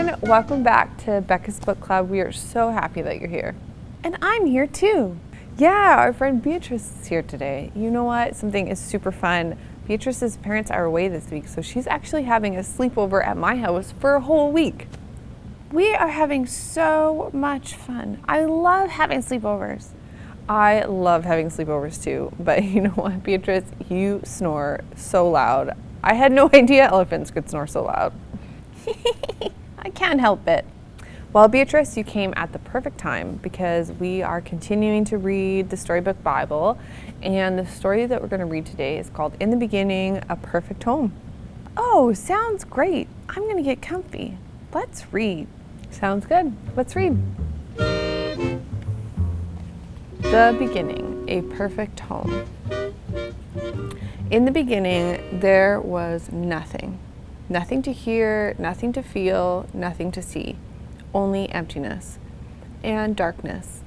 everyone, welcome back to Bekah's Book Club. We are so happy that you're here. And I'm here too. Yeah, our friend Beatrice is here today. You know what? Something is super fun. Beatrice's parents are away this week, so she's actually having a sleepover at my house for a whole week. We are having so much fun. I love having sleepovers. I love having sleepovers too, but you know what, Beatrice? You snore so loud. I had no idea elephants could snore so loud. I can't help it. Well, Beatrice, you came at the perfect time because we are continuing to read the Storybook Bible, and the story that we're going to read today is called In the Beginning, A Perfect Home. Oh, sounds great. I'm going to get comfy. Let's read. Sounds good. Let's read. The Beginning, A Perfect Home. In the beginning, there was nothing. Nothing to hear, nothing to feel, nothing to see. Only emptiness and darkness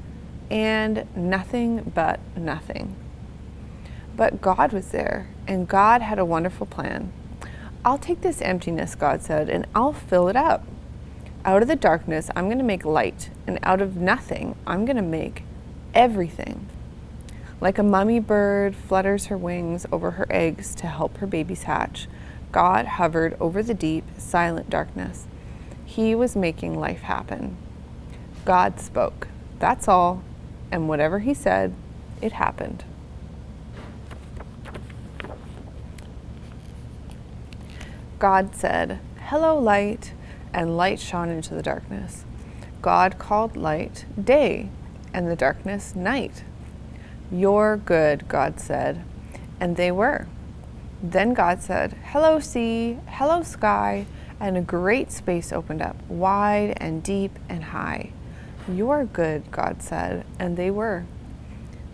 and nothing but nothing. But God was there, and God had a wonderful plan. I'll take this emptiness, God said, and I'll fill it up. Out of the darkness, I'm going to make light, and out of nothing, I'm going to make everything. Like a mummy bird flutters her wings over her eggs to help her babies hatch, God hovered over the deep, silent darkness. He was making life happen. God spoke. That's all. And whatever he said, it happened. God said, "Hello, light," and light shone into the darkness. God called light day, and the darkness night. "You're good," God said, and they were. Then God said, "Hello, sea, hello, sky," and a great space opened up, wide and deep and high. "You're good," God said, and they were.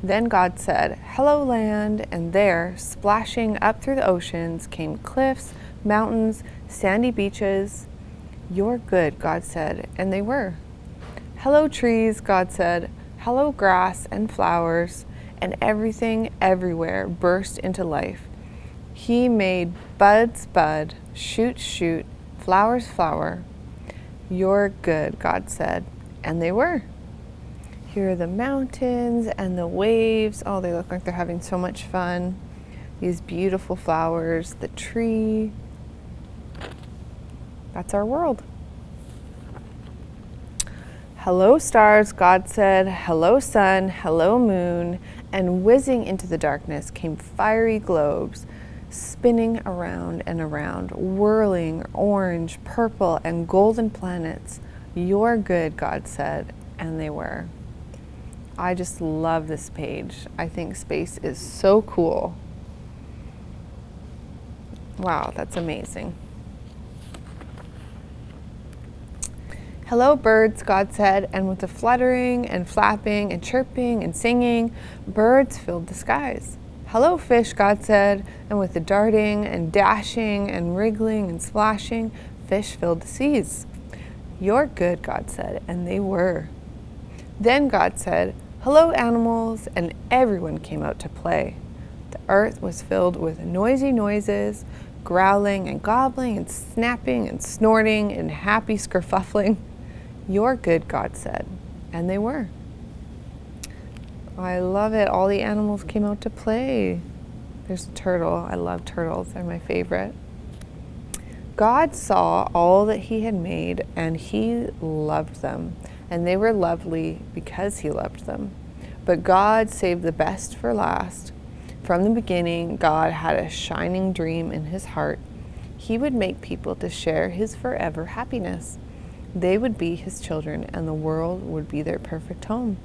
Then God said, "Hello, land," and there, splashing up through the oceans, came cliffs, mountains, sandy beaches. "You're good," God said, and they were. "Hello, trees," God said, "hello, grass and flowers," and everything everywhere burst into life. He made buds bud, shoots shoot, flowers flower. "You're good," God said, and they were. Here are the mountains and the waves. Oh, they look like they're having so much fun. These beautiful flowers, the tree. That's our world. "Hello, stars," God said. "Hello, sun. Hello, moon." And whizzing into the darkness came fiery globes, spinning around and around, whirling orange, purple, and golden planets. "You're good," God said, and they were. I just love this page. I think space is so cool. Wow, that's amazing. "Hello, birds," God said, and with the fluttering and flapping and chirping and singing, birds filled the skies. "Hello, fish," God said, and with the darting and dashing and wriggling and splashing, fish filled the seas. "You're good," God said, and they were. Then God said, "Hello, animals," and everyone came out to play. The earth was filled with noisy noises, growling and gobbling and snapping and snorting and happy skerfuffling. "You're good," God said, and they were. I love it. All the animals came out to play. There's a turtle. I love turtles. They're my favorite. God saw all that he had made, and he loved them, and they were lovely because he loved them. But God saved the best for last. From the beginning, God had a shining dream in his heart. He would make people to share his forever happiness. They would be his children, and the world would be their perfect home.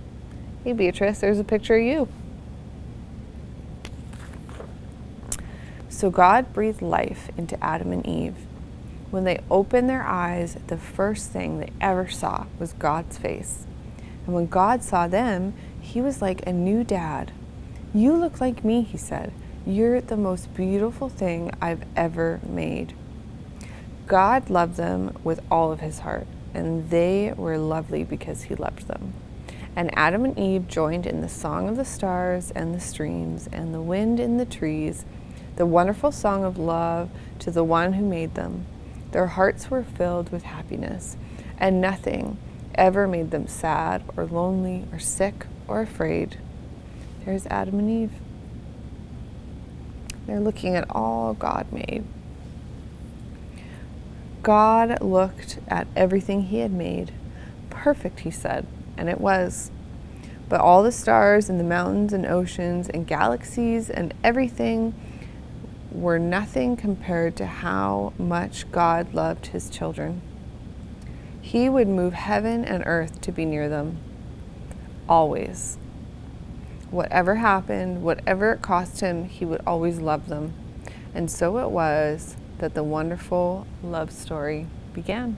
Hey, Beatrice, there's a picture of you. So God breathed life into Adam and Eve. When they opened their eyes, the first thing they ever saw was God's face. And when God saw them, he was like a new dad. "You look like me," he said. "You're the most beautiful thing I've ever made." God loved them with all of his heart, and they were lovely because he loved them. And Adam and Eve joined in the song of the stars and the streams and the wind in the trees, the wonderful song of love to the one who made them. Their hearts were filled with happiness, and nothing ever made them sad or lonely or sick or afraid. There's Adam and Eve. They're looking at all God made. God looked at everything he had made. Perfect, he said, and it was. But all the stars and the mountains and oceans and galaxies and everything were nothing compared to how much God loved his children. He would move heaven and earth to be near them, always. Whatever happened, whatever it cost him, he would always love them. And so it was that the wonderful love story began.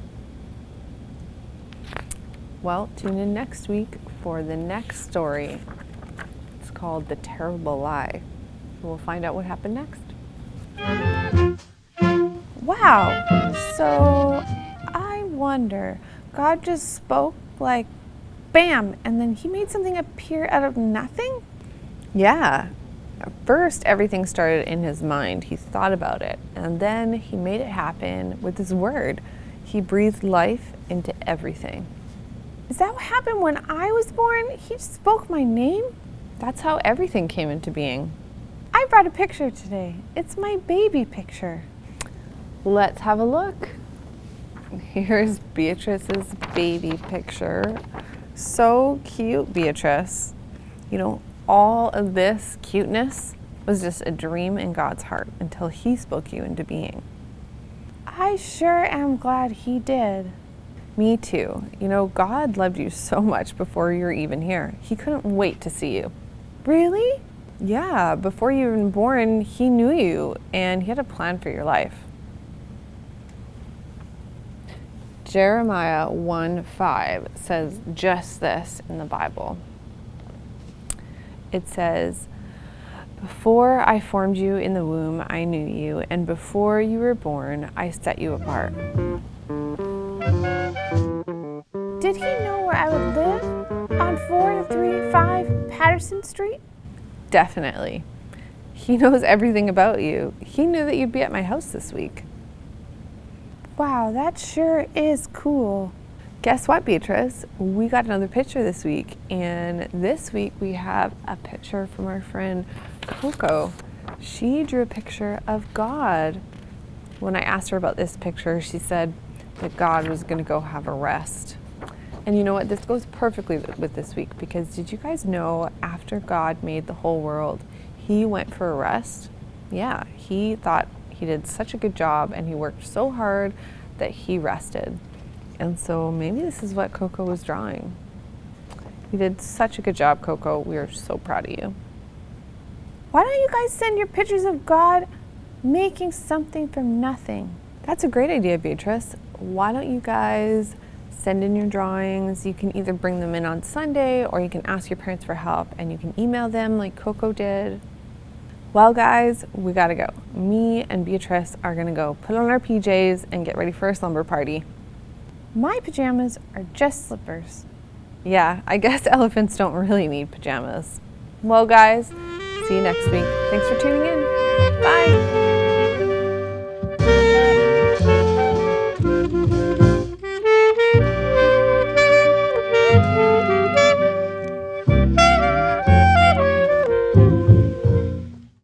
Well, tune in next week for the next story. It's called The Terrible Lie. We'll find out what happened next. Wow. So I wonder, God just spoke like bam, and then he made something appear out of nothing? Yeah. At first, everything started in his mind. He thought about it, and then he made it happen with his word. He breathed life into everything. Is that what happened when I was born? He just spoke my name? That's how everything came into being. I brought a picture today. It's my baby picture. Let's have a look. Here's Beatrice's baby picture. So cute, Beatrice. You know, all of this cuteness was just a dream in God's heart until he spoke you into being. I sure am glad he did. Me too. You know, God loved you so much before you were even here. He couldn't wait to see you. Really? Yeah, before you were even born, he knew you and he had a plan for your life. Jeremiah 1:5 says just this in the Bible. It says, "Before I formed you in the womb, I knew you, and before you were born, I set you apart." Did he know where I would live? On 4335 Patterson Street? Definitely. He knows everything about you. He knew that you'd be at my house this week. Wow, that sure is cool. Guess what, Beatrice? We got another picture this week, and this week we have a picture from our friend Coco. She drew a picture of God. When I asked her about this picture, she said that God was going to go have a rest. And you know what? This goes perfectly with this week, because did you guys know after God made the whole world, he went for a rest? Yeah, he thought he did such a good job and he worked so hard that he rested. And so maybe this is what Coco was drawing. You did such a good job, Coco. We are so proud of you. Why don't you guys send your pictures of God making something from nothing? That's a great idea, Beatrice. Why don't you guys send in your drawings? You can either bring them in on Sunday or you can ask your parents for help and you can email them like Coco did. Well, guys, we gotta go. Me and Beatrice are gonna go put on our PJs and get ready for a slumber party. My pajamas are just slippers. Yeah, I guess elephants don't really need pajamas. Well, guys, see you next week. Thanks for tuning in. Bye.